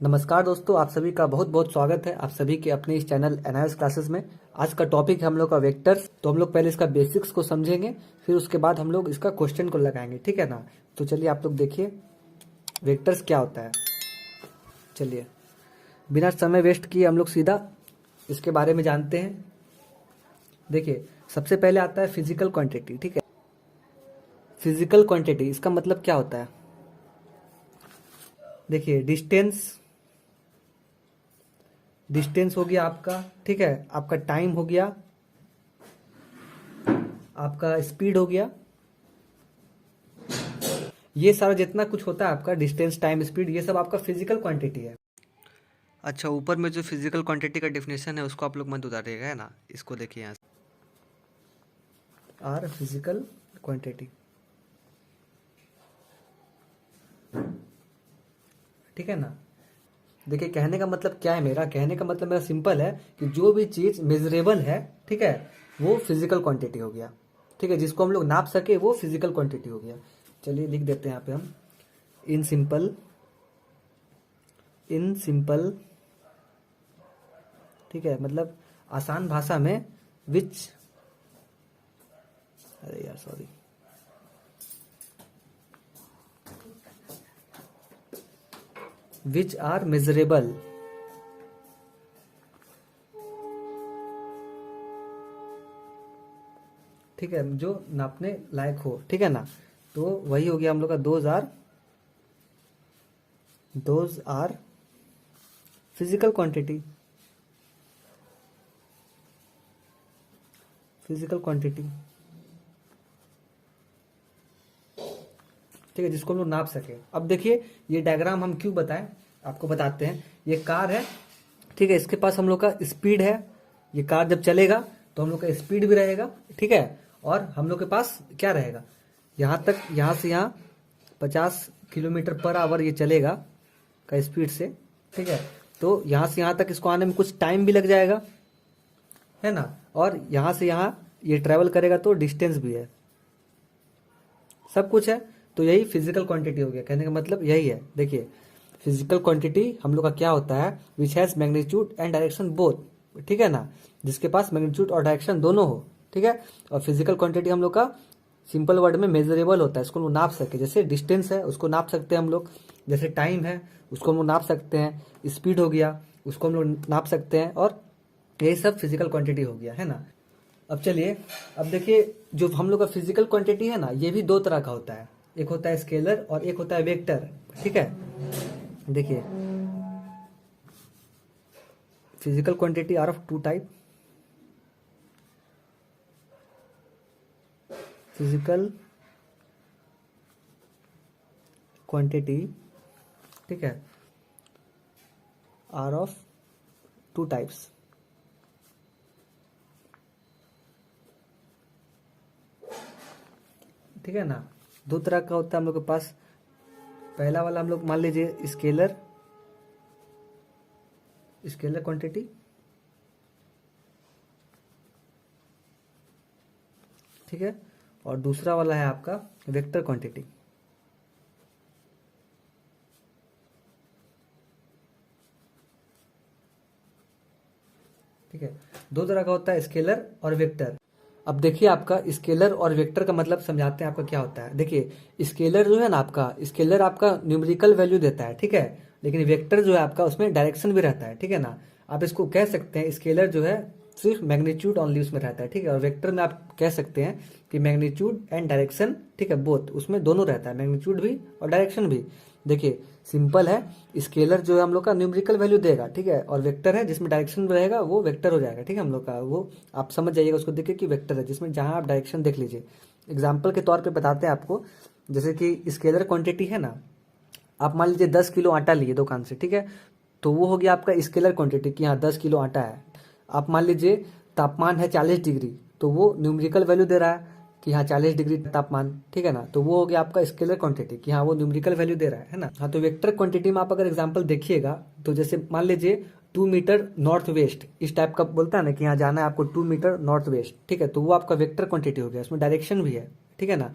नमस्कार दोस्तों, आप सभी का बहुत बहुत स्वागत है आप सभी के अपने इस चैनल एनालिसिस क्लासेस में। आज का टॉपिक है हम लोग का वेक्टर्स। तो हम लोग पहले इसका बेसिक्स को समझेंगे, फिर उसके बाद हम लोग इसका क्वेश्चन को लगाएंगे, ठीक है ना। तो चलिए आप लोग देखिए वेक्टर्स क्या होता है। चलिए बिना समय वेस्ट किए हम लोग सीधा इसके बारे में जानते हैं। देखिए सबसे पहले आता है फिजिकल क्वांटिटी, ठीक है। फिजिकल क्वांटिटी इसका मतलब क्या होता है। देखिए डिस्टेंस हो गया आपका, ठीक है। आपका टाइम हो गया, आपका स्पीड हो गया, ये सारा जितना कुछ होता है आपका डिस्टेंस टाइम स्पीड, ये सब आपका फिजिकल क्वांटिटी है। अच्छा, ऊपर में जो फिजिकल क्वांटिटी का डेफिनेशन है उसको आप लोग मत उतारिएगा, है ना। इसको देखिए यहाँ आर फिजिकल क्वांटिटी, ठीक है ना। देखिए कहने का मतलब क्या है, मेरा कहने का मतलब मेरा सिंपल है कि जो भी चीज मेजरेबल है, ठीक है, वो फिजिकल क्वांटिटी हो गया, ठीक है। जिसको हम लोग नाप सके वो फिजिकल क्वांटिटी हो गया। चलिए लिख देते हैं यहाँ पे हम इन सिंपल, ठीक है, मतलब आसान भाषा में विच, अरे यार सॉरी, विच आर मेजरेबल, ठीक है, जो नापने लायक हो, ठीक है ना। तो वही हो गया हम लोग का दोज आर फिजिकल क्वांटिटी, ठीक है, जिसको हम लोग नाप सके। अब देखिए ये डायग्राम हम क्यों बताएं, आपको बताते हैं। ये कार है, ठीक है, इसके पास हम लोग का स्पीड है। ये कार जब चलेगा तो हम लोग का स्पीड भी रहेगा, ठीक है। और हम लोग के पास क्या रहेगा, यहाँ तक, यहाँ से यहाँ 50 किलोमीटर पर आवर ये चलेगा का स्पीड से, ठीक है। तो यहाँ से यहाँ तक इसको आने में कुछ टाइम भी लग जाएगा, है ना। और यहाँ से यहाँ ये ट्रेवल करेगा तो डिस्टेंस भी है, सब कुछ है। तो यही फिजिकल क्वांटिटी हो गया। कहने का मतलब यही है। देखिए फिजिकल क्वांटिटी हम लोग का क्या होता है, which has magnitude and direction both, ठीक है ना। जिसके पास मैग्नीट्यूड और डायरेक्शन दोनों हो, ठीक है। और फिजिकल क्वांटिटी हम लोग का सिंपल वर्ड में मेजरेबल होता है, इसको हम लोग नाप सके। जैसे डिस्टेंस है उसको नाप सकते हैं हम लोग, जैसे टाइम है उसको हम लोग नाप सकते हैं, स्पीड हो गया उसको हम लोग नाप सकते हैं, और यही सब फिजिकल क्वांटिटी हो गया, है ना। अब चलिए, अब देखिए जो हम लोग का फिजिकल क्वांटिटी है ना, ये भी दो तरह का होता है। एक होता है स्केलर और एक होता है वेक्टर, ठीक है। देखिए physical quantity are of two type, physical quantity, ठीक है, आर ऑफ टू टाइप्स, ठीक है ना। दो तरह का होता है हम लोग के पास। पहला वाला हम लोग मान लीजिए स्केलर क्वांटिटी, ठीक है। और दूसरा वाला है आपका वेक्टर क्वांटिटी, ठीक है। दो तरह का होता है स्केलर और वेक्टर। अब देखिए आपका स्केलर और वेक्टर का मतलब समझाते हैं आपका क्या होता है। देखिए स्केलर जो है ना, आपका स्केलर आपका न्यूमेरिकल वैल्यू देता है, ठीक है। लेकिन वेक्टर जो है आपका उसमें डायरेक्शन भी रहता है, ठीक है ना। आप इसको कह सकते हैं स्केलर जो है सिर्फ मैग्नीट्यूड ओनली उसमें रहता है, ठीक है। और वेक्टर में आप कह सकते हैं कि मैग्नीट्यूड एंड डायरेक्शन, ठीक है, बोथ, उसमें दोनों रहता है, मैग्नीट्यूड भी और डायरेक्शन भी। देखिए सिंपल है, स्केलर जो है हम लोग का न्यूमेरिकल वैल्यू देगा, ठीक है। और वेक्टर है जिसमें डायरेक्शन रहेगा वो वेक्टर हो जाएगा, ठीक है। हम लोग का वो आप समझ जाइएगा उसको देखिए कि वेक्टर है जिसमें जहां आप डायरेक्शन देख लीजिए। एग्जाम्पल के तौर पे बताते हैं आपको। जैसे कि स्केलर क्वांटिटी है ना, आप मान लीजिए 10 किलो आटा लिए दुकान से, ठीक है। तो वो हो गया आपका स्केलर क्वांटिटी कि हाँ 10 किलो आटा है। आप मान लीजिए तापमान है 40 डिग्री, तो वो न्यूमेरिकल वैल्यू दे रहा है कि हाँ 40 डिग्री तापमान, ठीक है ना। तो वो हो गया आपका स्केलर क्वांटिटी कि हाँ वो न्यूमेरिकल वैल्यू दे रहा है ना। हाँ तो वेक्टर क्वांटिटी में आप अगर एग्जांपल देखिएगा तो जैसे मान लीजिए 2 मीटर नॉर्थ वेस्ट, इस टाइप का बोलता है ना कि यहाँ जाना है आपको 2 मीटर नॉर्थ वेस्ट, ठीक है। तो वो आपका वेक्टर क्वांटिटी हो गया, उसमें डायरेक्शन भी है, ठीक है ना।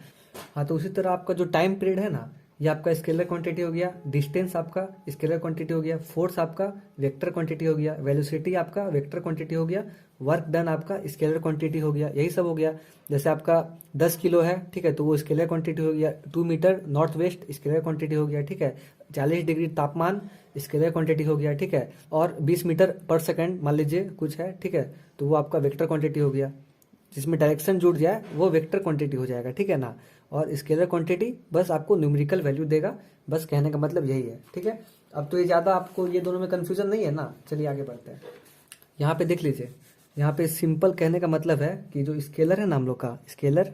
हाँ तो उसी तरह आपका जो टाइम पीरियड है ना, ये आपका स्केलर क्वांटिटी हो गया, डिस्टेंस आपका स्केलर क्वांटिटी हो गया, फोर्स आपका वेक्टर क्वांटिटी हो गया, वेलोसिटी आपका वेक्टर क्वांटिटी हो गया, वर्क डन आपका स्केलर क्वांटिटी हो गया, यही सब हो गया। जैसे आपका 10 किलो है, ठीक है, तो वो स्केलर क्वांटिटी हो गया। 2 meter north west scalar quantity हो गया, ठीक है। 40 डिग्री तापमान स्केलर क्वांटिटी हो गया, ठीक है। और 20 मीटर पर सेकंड मान लीजिए कुछ है, ठीक है, तो वो आपका वेक्टर क्वांटिटी हो गया। जिसमें डायरेक्शन जुड़ जाए वो वेक्टर क्वांटिटी हो जाएगा, ठीक है ना। और स्केलर क्वांटिटी बस आपको न्यूमेरिकल वैल्यू देगा, बस कहने का मतलब यही है, ठीक है। अब तो ये ज़्यादा आपको ये दोनों में कन्फ्यूजन नहीं है ना। चलिए आगे बढ़ते हैं। यहाँ पे देख लीजिए, यहाँ पे सिंपल कहने का मतलब है कि जो स्केलर है ना हम लोग का, स्केलर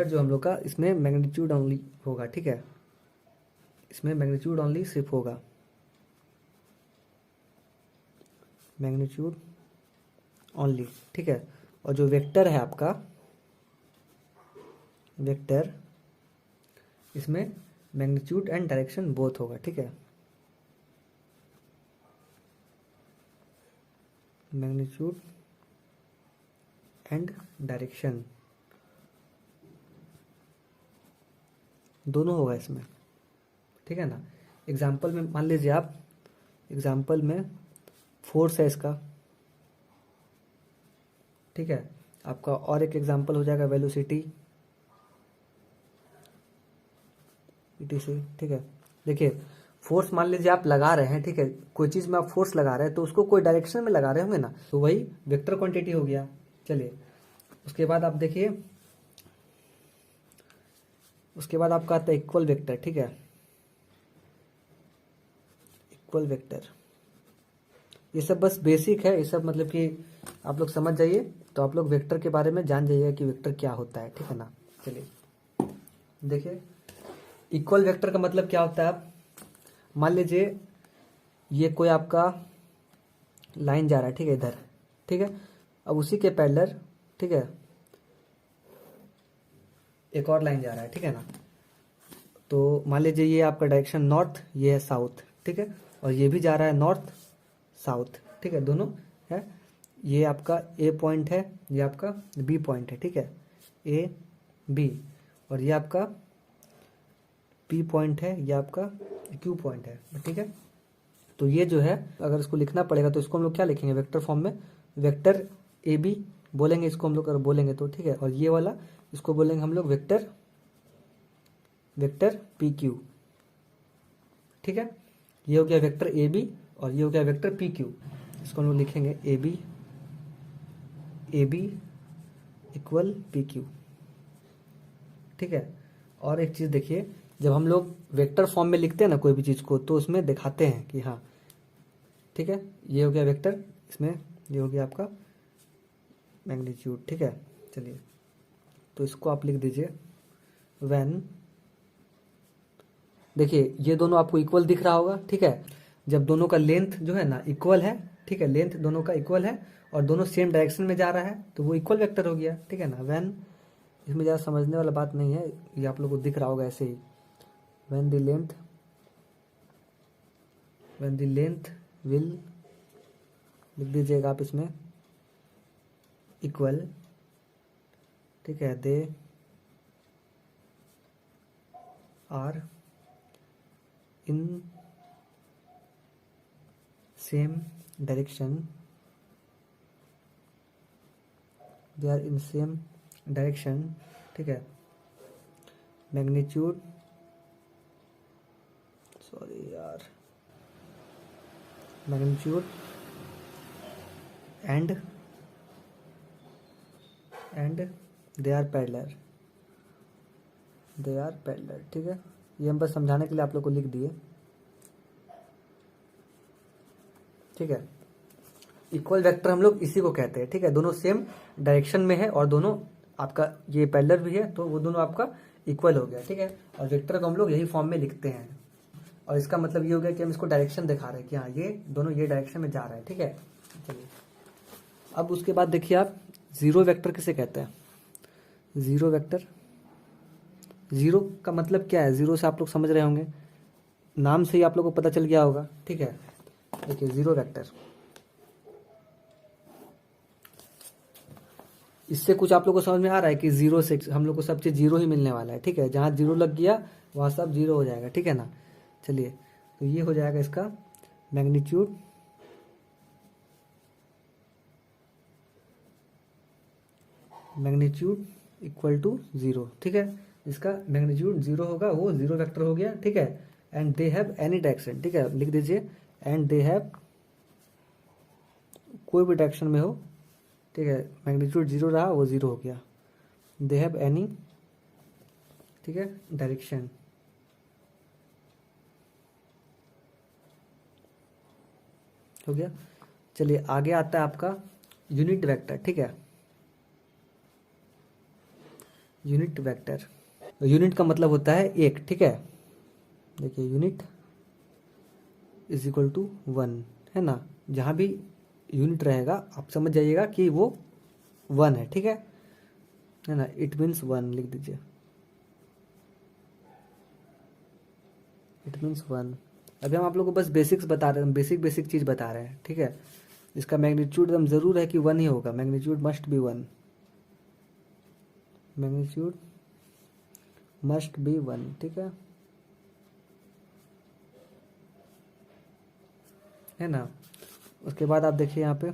जो हम लोग का, इसमें मैग्नीट्यूड ओनली होगा, ठीक है। इसमें मैग्नीट्यूड ओनली सिर्फ होगा, मैग्नीट्यूड ओनली, ठीक है। और जो वेक्टर है आपका, वेक्टर, इसमें मैग्नीट्यूड एंड डायरेक्शन बोथ होगा, ठीक है। मैग्नीट्यूड एंड डायरेक्शन दोनों होगा इसमें, ठीक है ना। एग्जाम्पल में मान लीजिए आप, एग्जाम्पल में फोर्स है इसका, ठीक है। आपका और एक एग्जाम्पल हो जाएगा वेलोसिटी, ETC, ठीक है। देखिए फोर्स मान लीजिए आप लगा रहे हैं, ठीक है, कोई चीज़ में आप फोर्स लगा रहे हैं तो उसको कोई डायरेक्शन में लगा रहे होंगे ना, तो वही वेक्टर क्वांटिटी हो गया। चलिए उसके बाद आप देखिए, उसके बाद आपका आता है इक्वल वेक्टर, ठीक है। इक्वल वेक्टर, ये सब बस बेसिक है, ये सब मतलब कि आप लोग समझ जाइए, तो आप लोग वेक्टर के बारे में जान जाइएगा कि वेक्टर क्या होता है, ठीक है ना। चलिए देखिए, इक्वल वेक्टर का मतलब क्या होता है। आप मान लीजिए ये कोई आपका लाइन जा रहा है, ठीक है, इधर, ठीक है। अब उसी के पैरेलल, ठीक है, एक और लाइन जा रहा है, ठीक है ना। तो मान लीजिए ये आपका डायरेक्शन नॉर्थ, ये है साउथ, ठीक है, और ये भी जा रहा है नॉर्थ साउथ, ठीक है, दोनों है। ये आपका ए पॉइंट है, ये आपका बी पॉइंट है, ठीक है, ए बी, और ये आपका पी पॉइंट है, ये आपका क्यू पॉइंट है, ठीक है। तो ये जो है, अगर इसको लिखना पड़ेगा तो इसको हम लोग क्या लिखेंगे वेक्टर फॉर्म में, वेक्टर ए बी बोलेंगे इसको हम लोग, अगर बोलेंगे तो, ठीक है। और ये वाला इसको बोलेंगे हम लोग वेक्टर पी क्यू, ठीक है। ये हो गया वेक्टर ए बी और ये हो गया वेक्टर पी क्यू। इसको हम लोग लिखेंगे A B equal P Q, ठीक है। और एक चीज़ देखिए, जब हम लोग वेक्टर फॉर्म में लिखते हैं ना कोई भी चीज़ को, तो उसमें दिखाते हैं कि हाँ, ठीक है, ये हो गया वेक्टर, इसमें ये हो गया आपका मैग्नीट्यूड, ठीक है। चलिए तो इसको आप लिख दीजिए व्हेन, देखिए ये दोनों आपको इक्वल दिख रहा होगा, ठीक है। जब दोनों का लेंथ जो है ना इक्वल है, ठीक है, लेंथ दोनों का इक्वल है और दोनों सेम डायरेक्शन में जा रहा है, तो वो इक्वल वेक्टर हो गया, ठीक है ना। व्हेन, इसमें ज़्यादा समझने वाला बात नहीं है, ये आप लोगों को दिख रहा होगा ऐसे ही। व्हेन द लेंथ विल, लिख दीजिएगा आप इसमें इक्वल, ठीक है, they are in same direction, they are in same direction, ठीक है। मैग्नीट्यूड, सॉरी यार, magnitude and they are parallel, ठीक है। ये हम बस समझाने के लिए आप लोग को लिख दिए, ठीक है। इक्वल वेक्टर हम लोग इसी को कहते हैं, ठीक है। दोनों सेम डायरेक्शन में है और दोनों आपका ये पैरेलल भी है, तो वो दोनों आपका इक्वल हो गया, ठीक है। और वेक्टर को हम लोग यही फॉर्म में लिखते हैं, और इसका मतलब ये हो गया कि हम इसको डायरेक्शन दिखा रहे हैं कि हाँ ये दोनों ये डायरेक्शन में जा रहे हैं, ठीक है। चलिए अब उसके बाद देखिए आप, जीरो वेक्टर किसे कहते हैं। जीरो वेक्टर, जीरो का मतलब क्या है, जीरो से आप लोग समझ रहे होंगे, नाम से ही आप लोग को पता चल गया होगा, ठीक है। देखिए जीरो वेक्टर, इससे कुछ आप लोग को समझ में आ रहा है कि जीरो से हम लोग को सब चीज़ जीरो ही मिलने वाला है, ठीक है। जहाँ जीरो लग गया वहाँ सब जीरो हो जाएगा, ठीक है ना। चलिए, तो ये हो जाएगा इसका मैग्नीट्यूड इक्वल टू जीरो, ठीक है। इसका मैग्नीट्यूड जीरो होगा, वो जीरो वेक्टर हो गया, ठीक है। And they have any direction, ठीक है, लिख दीजिए। एंड दे हैव, कोई भी डायरेक्शन में हो, ठीक है। मैग्नीट्यूड जीरो रहा, वो जीरो हो गया। दे हैव एनी, ठीक है, डायरेक्शन, हो गया। चलिए आगे आता है आपका यूनिट वेक्टर, ठीक है। यूनिट वेक्टर, यूनिट का मतलब होता है एक, ठीक है। देखिए unit is equal to one, है ना। जहाँ भी यूनिट रहेगा आप समझ जाइएगा कि वो वन है, ठीक है ना। इट मीन्स वन, लिख दीजिए। It means one. अभी हम आप लोग को बस बेसिक्स बता रहे हैं, बेसिक चीज़ बता रहे हैं, ठीक है। इसका मैग्नीट्यूड एकदम ज़रूर है कि वन ही होगा, magnitude must be one, magnitude must be one, ठीक है ना। उसके बाद आप देखिए यहाँ पे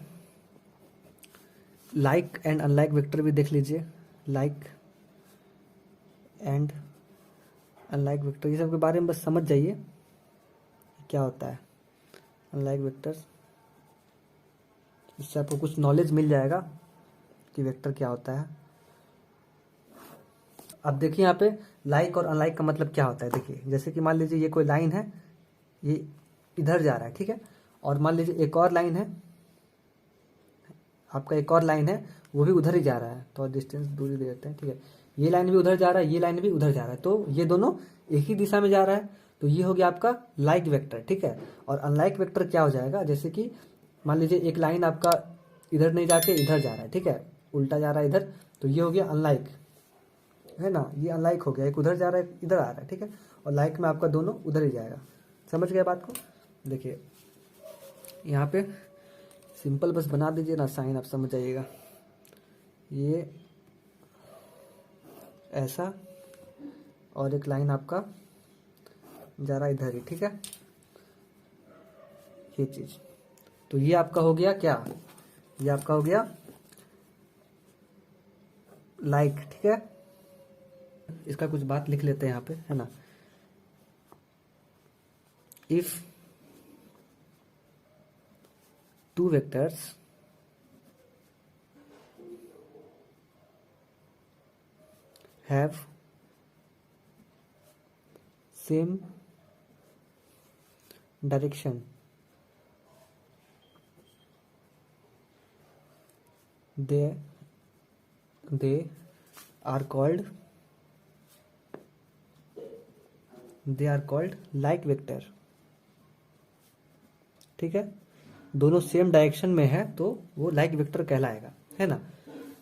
लाइक एंड अनलाइक वेक्टर भी देख लीजिए। लाइक एंड अनलाइक वेक्टर, ये सब के बारे में बस समझ जाइए क्या होता है अनलाइक वेक्टर्स। इससे आपको कुछ नॉलेज मिल जाएगा कि वेक्टर क्या होता है। अब देखिए यहाँ पे लाइक और अनलाइक का मतलब क्या होता है। देखिए जैसे कि मान लीजिए ये कोई लाइन है, ये इधर जा रहा है, ठीक है। और मान लीजिए एक और लाइन है, आपका एक और लाइन है, वो भी उधर ही जा रहा है, तो डिस्टेंस दूरी दे देते हैं, ठीक है। ये लाइन भी उधर जा रहा है, ये लाइन भी उधर जा रहा है, तो ये दोनों एक ही दिशा में जा रहा है, तो ये हो गया आपका लाइक वेक्टर, ठीक है। और अनलाइक वेक्टर क्या हो जाएगा, जैसे कि मान लीजिए एक लाइन आपका इधर नहीं जाके इधर जा रहा है, ठीक है, उल्टा जा रहा है इधर, तो ये हो गया अनलाइक, है ना। ये अनलाइक हो गया, एक उधर जा रहा है इधर आ रहा है, ठीक है। और लाइक में आपका दोनों उधर ही जाएगा। समझ गए बात को। देखिए यहाँ पे सिंपल बस बना दीजिए ना साइन, आप समझ जाइएगा। ये ऐसा और एक लाइन आपका जा रहा है इधर ही, ठीक है, ये चीज। तो ये आपका हो गया क्या, ये आपका हो गया लाइक, ठीक है। इसका कुछ बात लिख लेते हैं यहाँ पे, है ना। If two vectors have same direction, they are called like vector, ठीक है। दोनों सेम डायरेक्शन में है तो वो लाइक वेक्टर कहलाएगा, है ना।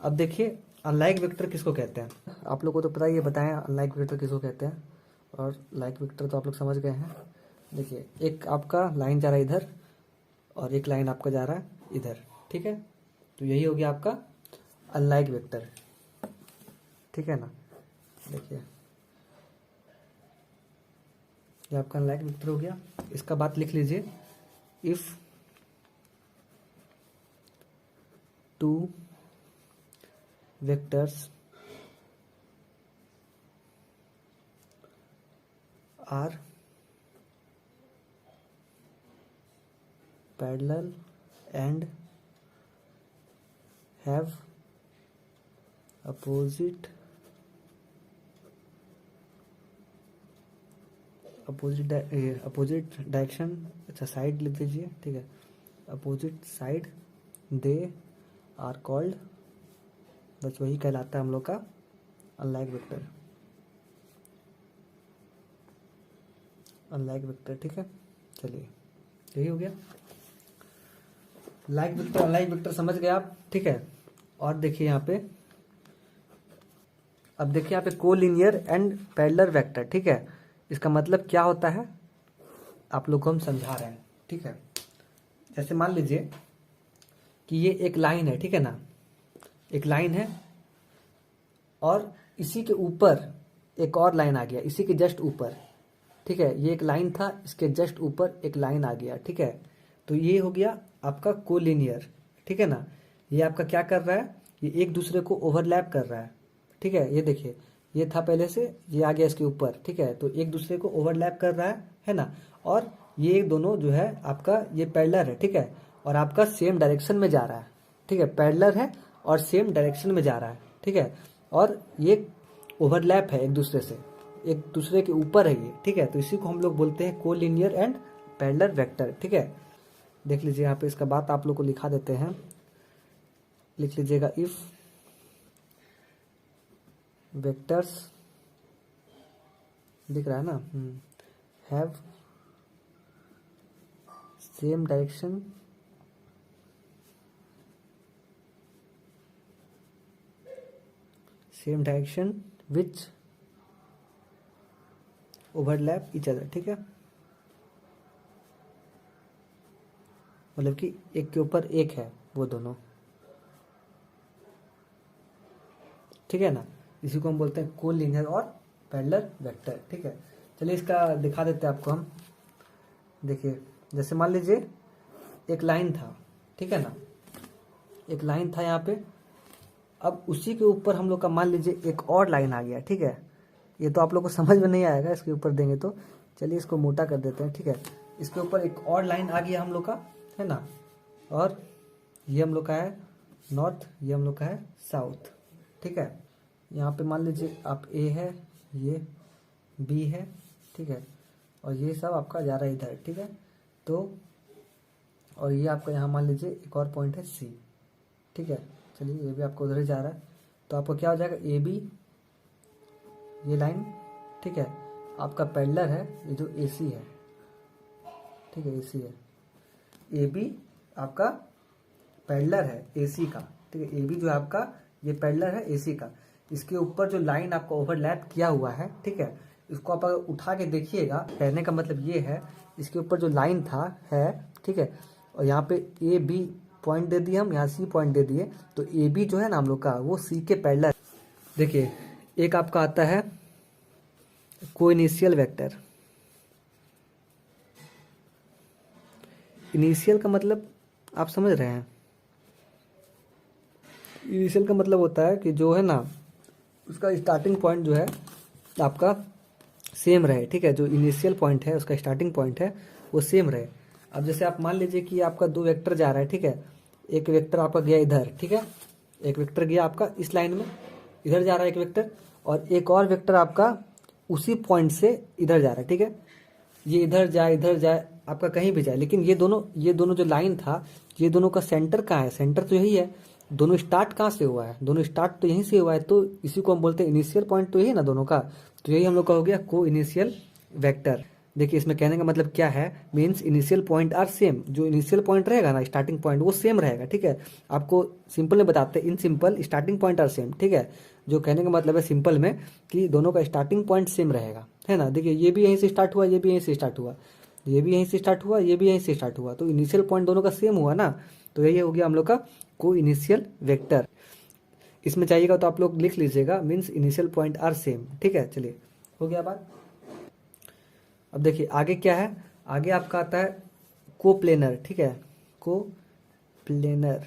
अब देखिए अनलाइक वेक्टर किसको कहते हैं, आप लोग को तो पता ही है, बताएं अनलाइक वेक्टर किसको कहते हैं। और लाइक वेक्टर तो आप लोग समझ गए हैं। देखिए एक आपका लाइन जा रहा है इधर और एक लाइन आपका जा रहा है इधर, ठीक है। तो यही हो गया आपका अनलाइक वेक्टर, ठीक है ना। देखिए ये आपका अनलाइक वेक्टर हो गया। इसका बात लिख लीजिए। इफ two vectors are parallel and have opposite direction, अच्छा साइड लिख दीजिए, ठीक है, opposite side, they are called, बस वही कहलाता है हम लोग का अनलाइक वेक्टर, अनलाइक वेक्टर, ठीक है। चलिए यही हो गया लाइक वेक्टर अनलाइक वेक्टर, समझ गए आप, ठीक है। और देखिए यहाँ पे, अब देखिए यहाँ पे कोलिनियर एंड पैरेलल वेक्टर, ठीक है। इसका मतलब क्या होता है आप लोग को हम समझा रहे हैं, ठीक है। जैसे मान लीजिए कि ये एक लाइन है, ठीक है ना, एक लाइन है और इसी के ऊपर एक और लाइन आ गया, इसी के जस्ट ऊपर, ठीक है। ये एक लाइन था, इसके जस्ट ऊपर एक लाइन आ गया, ठीक है। तो ये हो गया आपका कोलिनियर, ठीक है ना। ये आपका क्या कर रहा है, ये एक दूसरे को ओवरलैप कर रहा है, ठीक है। ये देखिए, ये था पहले से, ये आ गया इसके ऊपर, ठीक है। तो एक दूसरे को ओवरलैप कर रहा है ना। और ये दोनों जो है आपका ये पैरेलल है, ठीक है, और आपका सेम डायरेक्शन में जा रहा है, ठीक है। पैरेलल है और सेम डायरेक्शन में जा रहा है, ठीक है। और ये ओवरलैप है एक दूसरे से, एक दूसरे के ऊपर है ये, ठीक है। तो इसी को हम लोग बोलते हैं कोलिनियर एंड पैरेलल वेक्टर, ठीक है। देख लीजिए यहाँ पे इसका बात आप लोग को लिखा देते हैं, लिख लीजिएगा, इफ वेक्टर्स, दिख रहा है ना, have same direction which overlap each other, ठीक है। मतलब कि एक के ऊपर एक है वो दोनों, ठीक है ना। इसी को हम बोलते हैं कोलिनियर और पैरेलल वेक्टर, ठीक है। चलिए इसका दिखा देते हैं आपको हम। देखिए, जैसे मान लीजिए एक लाइन था, ठीक है ना, एक लाइन था यहाँ पे। अब उसी के ऊपर हम लोग का मान लीजिए एक और लाइन आ गया, ठीक है। ये तो आप लोग को समझ में नहीं आएगा इसके ऊपर देंगे तो, चलिए इसको मोटा कर देते हैं, ठीक है। इसके ऊपर एक और लाइन आ गया हम लोग का, है ना। और ये हम लोग का है नॉर्थ, ये हम लोग का है साउथ, ठीक है। यहाँ पे मान लीजिए आप ए है, ये बी है, ठीक है, और ये सब आपका जा रहा है इधर, ठीक है। तो और ये आपका यहाँ मान लीजिए एक और पॉइंट है सी, ठीक है। चलिए ये भी आपको उधर ही जा रहा है, तो आपको क्या हो जाएगा, ए बी, ये लाइन, ठीक है, आपका पैरेलल है, ये जो ए सी है, ठीक है, ए सी है, ए बी आपका पैरेलल है ए सी का, ठीक है। ए बी जो है आपका ये पैरेलल है ए सी का। इसके ऊपर जो लाइन आपका ओवरलैप किया हुआ है, ठीक है, इसको आप अगर उठा के देखिएगा, कहने का मतलब ये है, इसके ऊपर जो लाइन था है, ठीक है, और यहाँ पे ए बी पॉइंट दे दिए हम, यहाँ सी पॉइंट दे दिए, तो ए बी जो है ना हम लोग का, वो सी के पैरेलल। देखिए एक आपका आता है कोइनिशियल वेक्टर। इनिशियल का मतलब आप समझ रहे हैं, इनिशियल का मतलब होता है कि जो है ना उसका स्टार्टिंग पॉइंट जो है आपका सेम रहे, ठीक है। जो इनिशियल पॉइंट है उसका स्टार्टिंग पॉइंट है वो सेम रहे। अब जैसे आप मान लीजिए कि आपका दो वेक्टर जा रहा है, ठीक है। एक वेक्टर आपका गया इधर, ठीक है, एक वेक्टर गया आपका इस लाइन में, इधर जा रहा है एक वेक्टर, और एक और वेक्टर आपका उसी पॉइंट से इधर जा रहा है, ठीक है। ये इधर जाए आपका कहीं भी जाए, लेकिन ये दोनों जो लाइन था, ये दोनों का सेंटर कहाँ है, सेंटर तो यही है। दोनों स्टार्ट कहाँ से हुआ है, दोनों स्टार्ट तो यहीं से हुआ है, तो इसी को हम बोलते हैं इनिशियल पॉइंट, तो यही है ना दोनों का। तो यही हम लोग का हो गया को इनिशियल वेक्टर। देखिए इसमें कहने का मतलब क्या है, means initial point are same. जो इनिशियल पॉइंट रहेगा ना, स्टार्टिंग पॉइंट, वो सेम रहेगा, ठीक है। आपको सिंपल में बताते हैं, in simple starting point are same, ठीक है। जो कहने का मतलब है सिंपल में कि दोनों का स्टार्टिंग पॉइंट सेम रहेगा, है ना। देखिए ये भी यहीं से स्टार्ट हुआ, ये भी यहीं से स्टार्ट हुआ, ये भी यहीं से स्टार्ट हुआ, ये भी यहीं से स्टार्ट हुआ, तो इनिशियल पॉइंट दोनों का सेम हुआ ना। तो यही हो गया हम लोग का को इनिशियल वेक्टर। इसमें चाहिएगा तो आप लोग लिख लीजिएगा, means initial point are same, ठीक है। चलिए हो गया बात। अब देखिए आगे क्या है, आगे आपका आता है कोप्लेनर, ठीक है, कोप्लेनर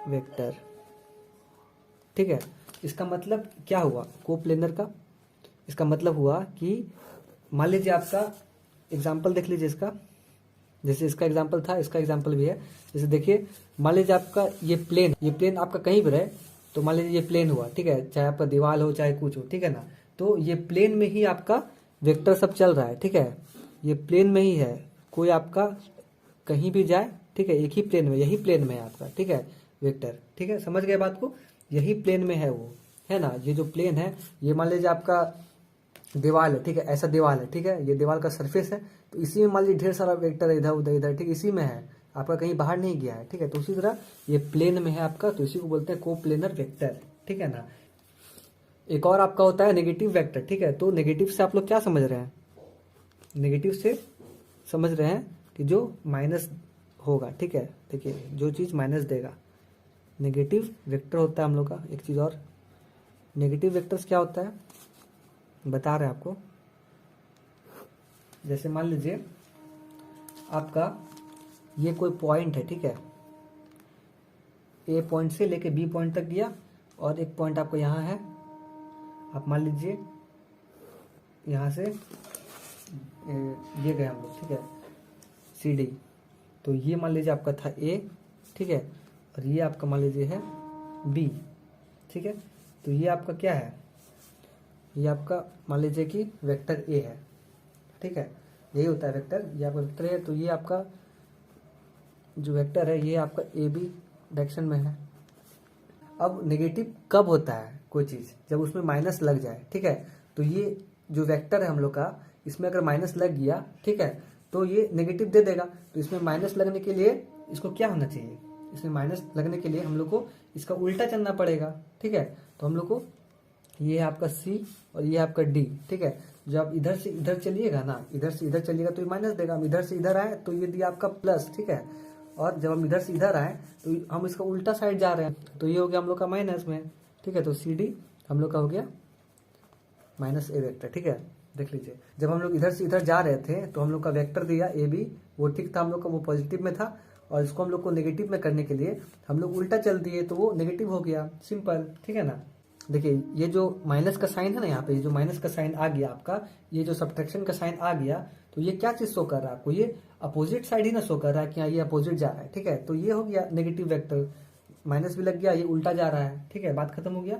वेक्टर, ठीक है। इसका मतलब क्या हुआ कोप्लेनर का, इसका मतलब हुआ कि मान लीजिए आपका एग्जाम्पल देख लीजिए इसका, जैसे इसका एग्जाम्पल था, इसका एग्जाम्पल भी है। जैसे देखिए मान लीजिए आपका ये प्लेन आपका कहीं भी रहे, तो मान लीजिए ये प्लेन हुआ, ठीक है, चाहे आपका दीवार हो चाहे कुछ हो, ठीक है ना। तो ये प्लेन में ही आपका वेक्टर सब चल रहा है, ठीक है, ये प्लेन में ही है, कोई आपका कहीं भी जाए, ठीक है, एक ही प्लेन में, यही प्लेन में है आपका, ठीक है, वेक्टर, ठीक है। समझ गए बात को, यही प्लेन में है वो, है ना। ये जो प्लेन है, ये मान लीजिए आपका दीवार है, ठीक है, ऐसा दीवार है, ठीक है, ये दीवार का सरफेस है, तो इसी में मान लीजिए ढेर सारा वेक्टर इधर उधर इधर, ठीक, इसी में है आपका, कहीं बाहर नहीं गया है, ठीक है। तो उसी तरह ये प्लेन में है आपका, तो इसी को बोलते हैं कोप्लेनर वेक्टर, ठीक है ना। एक और आपका होता है नेगेटिव वेक्टर, ठीक है। तो नेगेटिव से आप लोग क्या समझ रहे हैं, नेगेटिव से समझ रहे हैं कि जो माइनस होगा, ठीक है। देखिए जो चीज़ माइनस देगा, नेगेटिव वेक्टर होता है हम लोग का। एक चीज़ और, नेगेटिव वेक्टर्स क्या होता है बता रहे हैं आपको। जैसे मान लीजिए आपका ये कोई पॉइंट है, ठीक है, ए पॉइंट से लेके बी पॉइंट तक गया और एक पॉइंट आपको यहाँ है। आप मान लीजिए यहाँ से ये गए हम लोग, ठीक है, सी डी। तो ये मान लीजिए आपका था ए, ठीक है, और ये आपका मान लीजिए है बी, ठीक है। तो ये आपका क्या है, ये आपका मान लीजिए कि वेक्टर ए है, ठीक है, यही होता है वेक्टर, ये आपका वेक्टर है। तो ये आपका जो वेक्टर है ये आपका ए बी डायरेक्शन में है। अब नेगेटिव कब होता है कोई चीज़, जब उसमें माइनस लग जाए, ठीक है। तो ये जो वेक्टर है हम लोग का, इसमें अगर माइनस लग गया, ठीक है, तो ये नेगेटिव दे देगा। तो इसमें माइनस लगने के लिए इसको क्या होना चाहिए, इसमें माइनस लगने के लिए हम लोग को इसका उल्टा चलना पड़ेगा, ठीक है। तो हम लोग को ये है आपका सी और ये आपका डी, ठीक है। जब आप इधर से इधर चलिएगा ना, इधर से इधर चलिएगा तो ये माइनस देगा। हम इधर से इधर आए तो ये दिया आपका प्लस, ठीक है। और जब हम इधर से इधर आए तो हम इसका उल्टा साइड जा रहे हैं, तो ये हो गया हम लोग का माइनस में, ठीक है। तो सी डी हम लोग का हो गया माइनस ए वेक्टर, ठीक है। देख लीजिए जब हम लोग इधर से इधर जा रहे थे तो हम लोग का वेक्टर दिया ए बी, वो ठीक था हम लोग का, वो पॉजिटिव में था। और इसको हम लोग को नेगेटिव में करने के लिए हम लोग उल्टा चल दिए तो वो नेगेटिव हो गया, सिंपल, ठीक है ना। देखिए ये जो माइनस का साइन है ना, यहाँ पे ये जो माइनस का साइन आ गया आपका, ये जो सब्ट्रैक्शन का साइन आ गया, तो ये क्या चीज शो कर रहा है आपको, ये अपोजिट साइड ही ना शो कर रहा है कि हाँ ये अपोजिट जा रहा है, ठीक है। तो ये हो गया नेगेटिव वेक्टर, माइनस भी लग गया, ये उल्टा जा रहा है, ठीक है, बात खत्म हो गया।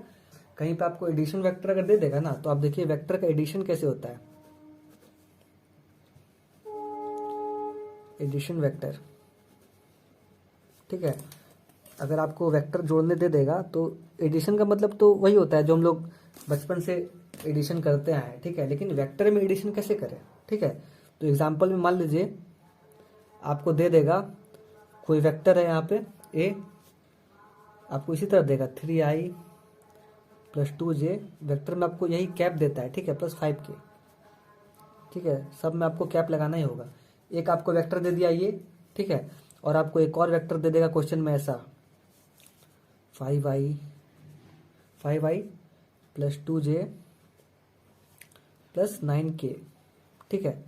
कहीं पे आपको एडिशन वेक्टर अगर दे देगा ना, तो आप देखिए वेक्टर का एडिशन कैसे होता है। एडिशन वेक्टर, ठीक है, अगर आपको वेक्टर जोड़ने दे देगा तो एडिशन का मतलब तो वही होता है जो हम लोग बचपन से एडिशन करते हैं, ठीक है। लेकिन वेक्टर में एडिशन कैसे करें, ठीक है। तो एग्जांपल में मान लीजिए आपको दे देगा कोई वेक्टर है यहाँ पे ए, आपको इसी तरह देगा 3i + 2j, वेक्टर में आपको यही कैप देता है, ठीक है, +5k, ठीक है, सब में आपको कैप लगाना ही होगा। एक आपको वेक्टर दे दिया ये, ठीक है, और आपको एक और वेक्टर दे देगा क्वेश्चन में ऐसा 5i + 2j + 9k, ठीक है,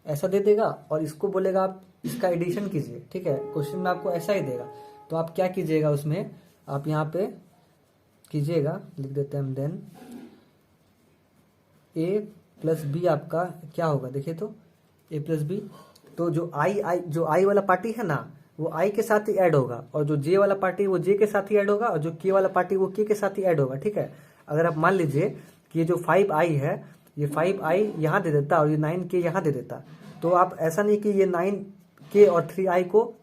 ऐसा दे देगा। और इसको बोलेगा आप इसका एडिशन कीजिए, ठीक है, क्वेश्चन में आपको ऐसा ही देगा। तो आप क्या कीजिएगा उसमें, आप यहाँ पे कीजिएगा, लिख देते हैं हम, देन a + b आपका क्या होगा, देखिए तो a + b, तो जो i वाला पार्टी है ना, वो i के साथ ही ऐड होगा, और जो j वाला पार्टी वो j के साथ ही ऐड होगा, और जो k वाला पार्टी वो k के साथ ही ऐड होगा, ठीक है। अगर आप मान लीजिए कि ये जो 5i है, ये 5i यहाँ दे देता और ये 9k यहाँ दे देता, तो आप ऐसा नहीं कि ये 9k और 3i को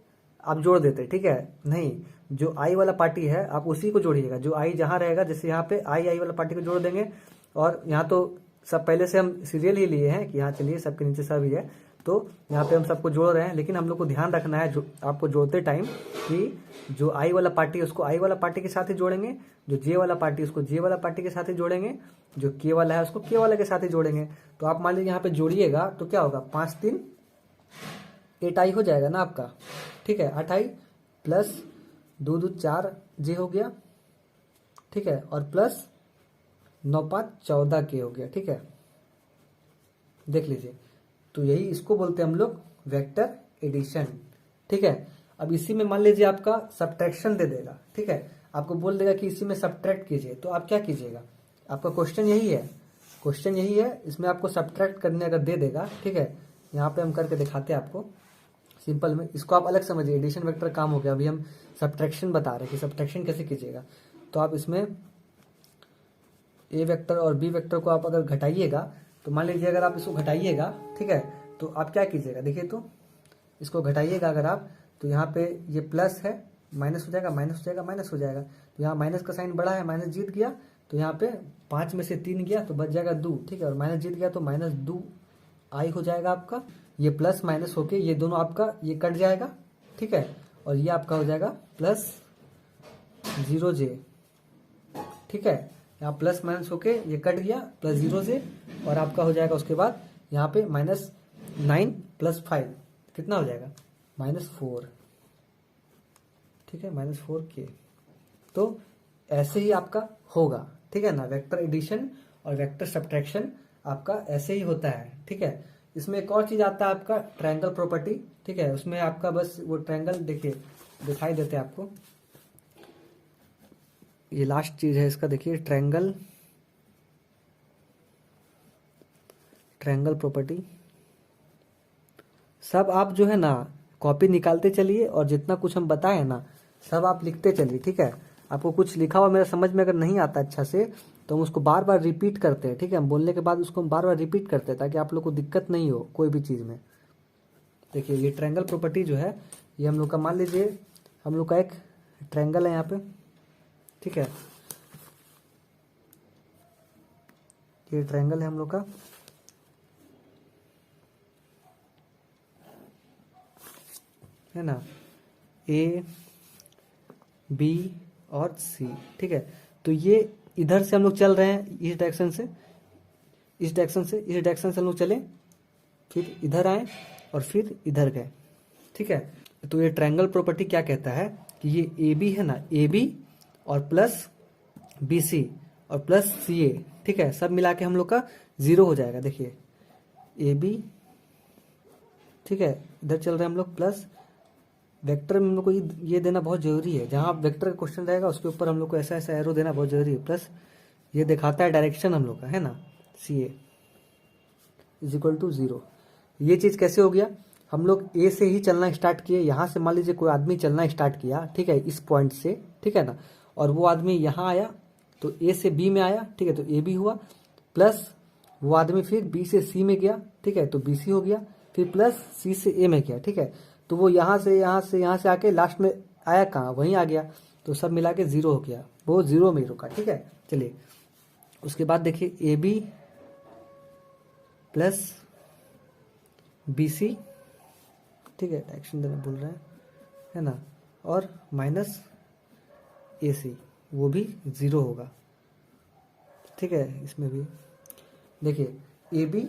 आप जोड़ देते, ठीक है, नहीं, जो i वाला पार्टी है आप उसी को जोड़िएगा, जो i जहाँ रहेगा, जैसे यहाँ पे i वाला पार्टी को जोड़ देंगे। और यहाँ तो सब पहले से हम सीरियल ही लिए हैं कि यहाँ चलिए सबके नीचे सब ही है, तो यहाँ पे हम सबको जोड़ रहे हैं। लेकिन हम लोग को ध्यान रखना है आपको जोड़ते टाइम कि जो i वाला पार्टी है उसको i वाला पार्टी के साथ ही जोड़ेंगे, जो j वाला पार्टी है उसको j वाला पार्टी के साथ ही जोड़ेंगे, जो k वाला है उसको k वाला के साथ ही जोड़ेंगे। तो आप मान लीजिए यहाँ पे जोड़िएगा तो क्या होगा, 5 3 8i हो जाएगा ना आपका, ठीक है, 8i + 2 2 4j हो गया, ठीक है, और + 9 5 14k हो गया, ठीक है, देख लीजिए। तो यही इसको बोलते हैं हम लोग वेक्टर एडिशन, ठीक है। अब इसी में मान लीजिए आपका सब्ट्रैक्शन दे देगा, ठीक है, आपको बोल देगा कि इसी में सब्ट्रैक्ट कीजिए, तो आप क्या कीजिएगा, आपका क्वेश्चन यही है, क्वेश्चन यही है, इसमें आपको सब्ट्रैक्ट करने अगर दे देगा, ठीक है, यहाँ पे हम करके दिखाते हैं आपको सिंपल में, इसको आप अलग समझिए, एडिशन वेक्टर काम हो गया, अभी हम सब्ट्रैक्शन बता रहे हैं कि सब्ट्रैक्शन कैसे कीजिएगा। तो आप इसमें ए वेक्टर और बी वेक्टर को आप अगर घटाइएगा, तो मान लीजिए अगर आप इसको घटाइएगा, ठीक है, तो आप क्या कीजिएगा, देखिए तो इसको घटाइएगा अगर आप, तो यहाँ पे ये प्लस है, माइनस हो जाएगा, माइनस हो जाएगा, माइनस हो जाएगा, तो यहाँ माइनस का साइन बड़ा है, माइनस जीत गया, तो यहाँ पे 5 में से 3 गया तो बच जाएगा 2, ठीक है, और माइनस जीत गया तो -2i हो जाएगा आपका, ये प्लस माइनस होके ये दोनों आपका ये कट जाएगा, ठीक है, और ये आपका हो जाएगा +0j, ठीक है, यहाँ प्लस माइनस होके ये कट गया +0j, और आपका हो जाएगा उसके बाद यहाँ पे -9 + 5 कितना हो जाएगा, -4, ठीक है, -4k। तो ऐसे ही आपका होगा, ठीक है ना। वेक्टर एडिशन और वेक्टर सब्ट्रैक्शन आपका ऐसे ही होता है, ठीक है। इसमें एक और चीज आता है आपका ट्रायंगल प्रॉपर्टी, ठीक है। उसमें आपका बस वो ट्रायंगल देखिए दिखाई देते हैं आपको, ये लास्ट चीज है इसका, देखिए ट्रायंगल प्रॉपर्टी। सब आप जो है ना कॉपी निकालते चलिए और जितना कुछ हम बताए ना सब आप लिखते चलिए, ठीक है। आपको कुछ लिखा हुआ मेरा समझ में अगर नहीं आता अच्छा से तो हम उसको बार बार रिपीट करते हैं, ठीक है। हम बोलने के बाद उसको हम बार बार रिपीट करते हैं ताकि आप लोग को दिक्कत नहीं हो कोई भी चीज़ में। देखिए ये ट्रायंगल प्रॉपर्टी जो है ये हम लोग का, मान लीजिए हम लोग का एक ट्रायंगल है यहाँ पे, ठीक है। ये ट्रायंगल है हम लोग का, है ना, ए बी और सी, ठीक है। तो ये इधर से हम लोग चल रहे हैं, इस डायरेक्शन से इस डायरेक्शन से हम लोग चले, फिर इधर आए और फिर इधर गए, ठीक है। तो ये ट्रायंगल प्रॉपर्टी क्या कहता है कि ये ए बी है ना, ए बी और प्लस बी सी और प्लस सी ए, ठीक है, सब मिला के हम लोग का 0 हो जाएगा। देखिए ए बी, ठीक है, इधर चल रहे हैं हम लोग प्लस, वेक्टर में हम लोग को ये देना बहुत जरूरी है, जहां वेक्टर का क्वेश्चन रहेगा उसके ऊपर हम लोग को ऐसा ऐसा एरो देना बहुत जरूरी है। प्लस ये दिखाता है डायरेक्शन हम लोग का, है ना, सी ए इज इक्वल टू 0। ये चीज कैसे हो गया, हम लोग ए से ही चलना स्टार्ट किए, यहां से मान लीजिए कोई आदमी चलना स्टार्ट किया, ठीक है, इस पॉइंट से, ठीक है ना, और वो आदमी यहाँ आया तो ए से बी में आया, ठीक है, तो ए बी हुआ, प्लस वो आदमी फिर बी से सी में गया, ठीक है, तो बी सी हो गया, फिर प्लस सी से ए में गया, ठीक है। तो वो यहाँ से आके लास्ट में आया कहाँ, वहीं आ गया, तो सब मिला के 0 हो गया, वो 0 में रुका, ठीक है। चलिए उसके बाद देखिए A B plus B C, ठीक है, डायरेक्शन देना भूल रहे हैं, है ना, और माइनस ए सी, वो भी 0 होगा, ठीक है। इसमें भी देखिए A B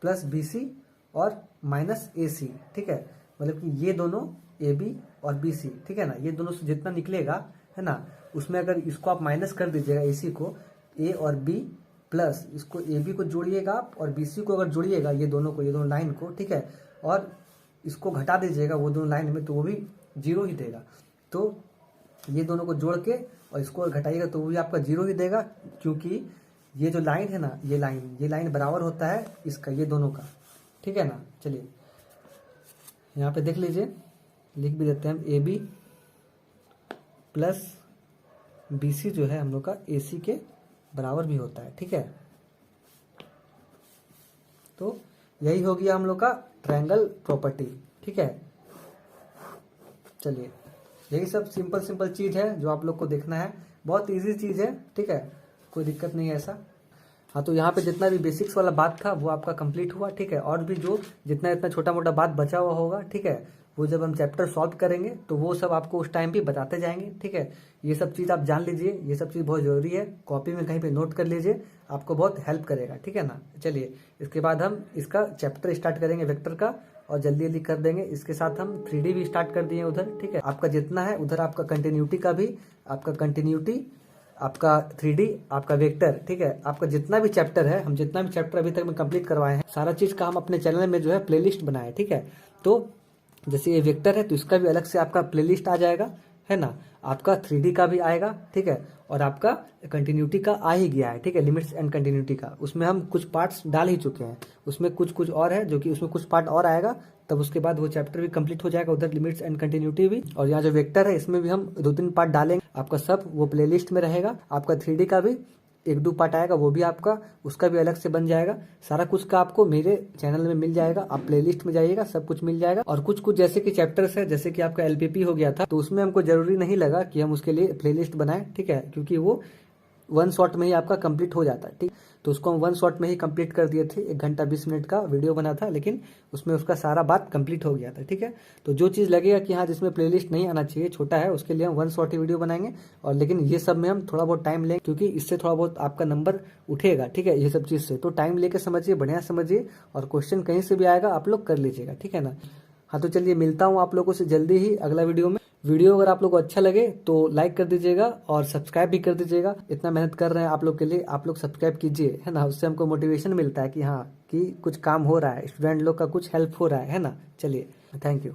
plus B C और माइनस ए सी, ठीक है, मतलब कि ये दोनों ए बी और बी सी, ठीक है ना, ये दोनों से जितना निकलेगा, है ना, उसमें अगर इसको आप माइनस कर दीजिएगा, ए सी को, ए और बी प्लस इसको ए बी को जोड़िएगा आप और बी सी को अगर जोड़िएगा, ये दोनों लाइन को, ठीक है, और इसको घटा दीजिएगा वो दोनों लाइन में, तो वो भी 0 ही देगा। तो ये दोनों को जोड़ के और इसको घटाइएगा तो वो भी आपका 0 ही देगा, क्योंकि ये जो लाइन है ना, ये लाइन बराबर होता है इसका, ये दोनों का, ठीक है ना। चलिए यहाँ पे देख लीजिए, लिख भी देते हैं हम, A B plus B C जो है हम लोग का ए सी के बराबर भी होता है, ठीक है। तो यही हो गया हम लोग का ट्रायंगल प्रॉपर्टी, ठीक है। चलिए यही सब सिंपल चीज है जो आप लोग को देखना है, बहुत इजी चीज है, ठीक है, कोई दिक्कत नहीं है ऐसा। हाँ, तो यहाँ पे जितना भी बेसिक्स वाला बात था वो आपका कंप्लीट हुआ, ठीक है। और भी जो जितना छोटा मोटा बात बचा हुआ होगा, ठीक है, वो जब हम चैप्टर सॉल्व करेंगे तो वो सब आपको उस टाइम पे बताते जाएंगे, ठीक है। ये सब चीज़ आप जान लीजिए, ये सब चीज़ बहुत ज़रूरी है, कॉपी में कहीं पे नोट कर लीजिए, आपको बहुत हेल्प करेगा, ठीक है ना। चलिए इसके बाद हम इसका चैप्टर स्टार्ट करेंगे वेक्टर का, और जल्दी जल्दी कर देंगे। इसके साथ हम 3D भी स्टार्ट कर दिए उधर, ठीक है। आपका जितना है उधर आपका कंटिन्यूटी का भी, आपका कंटिन्यूटी, आपका 3D, आपका वेक्टर, ठीक है, आपका जितना भी चैप्टर है, हम जितना भी चैप्टर अभी तक में कंप्लीट करवाए हैं, सारा चीज का हम अपने चैनल में जो है प्लेलिस्ट बनाए, ठीक है। तो जैसे ये वेक्टर है तो इसका भी अलग से आपका प्लेलिस्ट आ जाएगा, है ना, आपका 3D का भी आएगा, ठीक है, और आपका कंटिन्यूटी का आ ही गया है, ठीक है, लिमिट्स एंड कंटिन्यूटी का, उसमें हम कुछ पार्ट्स डाल ही चुके हैं, उसमें कुछ और है जो कि उसमें कुछ पार्ट और आएगा, तब उसके बाद वो चैप्टर भी कंप्लीट हो जाएगा, उधर लिमिट्स एंड कंटिन्यूटी भी। और यहाँ जो वेक्टर है इसमें भी हम 2-3 पार्ट डालेंगे, आपका सब वो प्लेलिस्ट में रहेगा। आपका 3D का भी 1-2 पार्ट आएगा, वो भी आपका, उसका भी अलग से बन जाएगा। सारा कुछ का आपको मेरे चैनल में मिल जाएगा, आप प्लेलिस्ट में जाइएगा, सब कुछ मिल जाएगा। और कुछ जैसे कि चैप्टर्स है, जैसे कि आपका LPP हो गया था, तो उसमें हमको जरूरी नहीं लगा कि हम उसके लिए प्लेलिस्ट बनाएं, ठीक है, क्योंकि वो 1 शॉट में ही आपका कंप्लीट हो जाता है, ठीक। तो उसको हम 1 शॉट में ही कंप्लीट कर दिए थे, 1 घंटा 20 मिनट का वीडियो बना था, लेकिन उसमें उसका सारा बात कंप्लीट हो गया था, ठीक है। तो जो चीज़ लगेगा कि हाँ जिसमें प्लेलिस्ट नहीं आना चाहिए, छोटा है, उसके लिए हम 1 शॉट ही वीडियो बनाएंगे। और लेकिन ये सब में हम थोड़ा बहुत टाइम लेंगे, क्योंकि इससे थोड़ा बहुत आपका नंबर उठेगा, ठीक है, ये सब चीज़ से। तो टाइम लेके समझिए, बढ़िया समझिए, और क्वेश्चन कहीं से भी आएगा आप लोग कर लीजिएगा, ठीक है ना। हाँ, तो चलिए मिलता हूँ आप लोगों से जल्दी ही अगला वीडियो में। वीडियो अगर आप लोग को अच्छा लगे तो लाइक कर दीजिएगा और सब्सक्राइब भी कर दीजिएगा। इतना मेहनत कर रहे हैं आप लोग के लिए, आप लोग सब्सक्राइब कीजिए, है ना। उससे हमको मोटिवेशन मिलता है कि हाँ कि कुछ काम हो रहा है, स्टूडेंट लोग का कुछ हेल्प हो रहा है ना। चलिए, थैंक यू।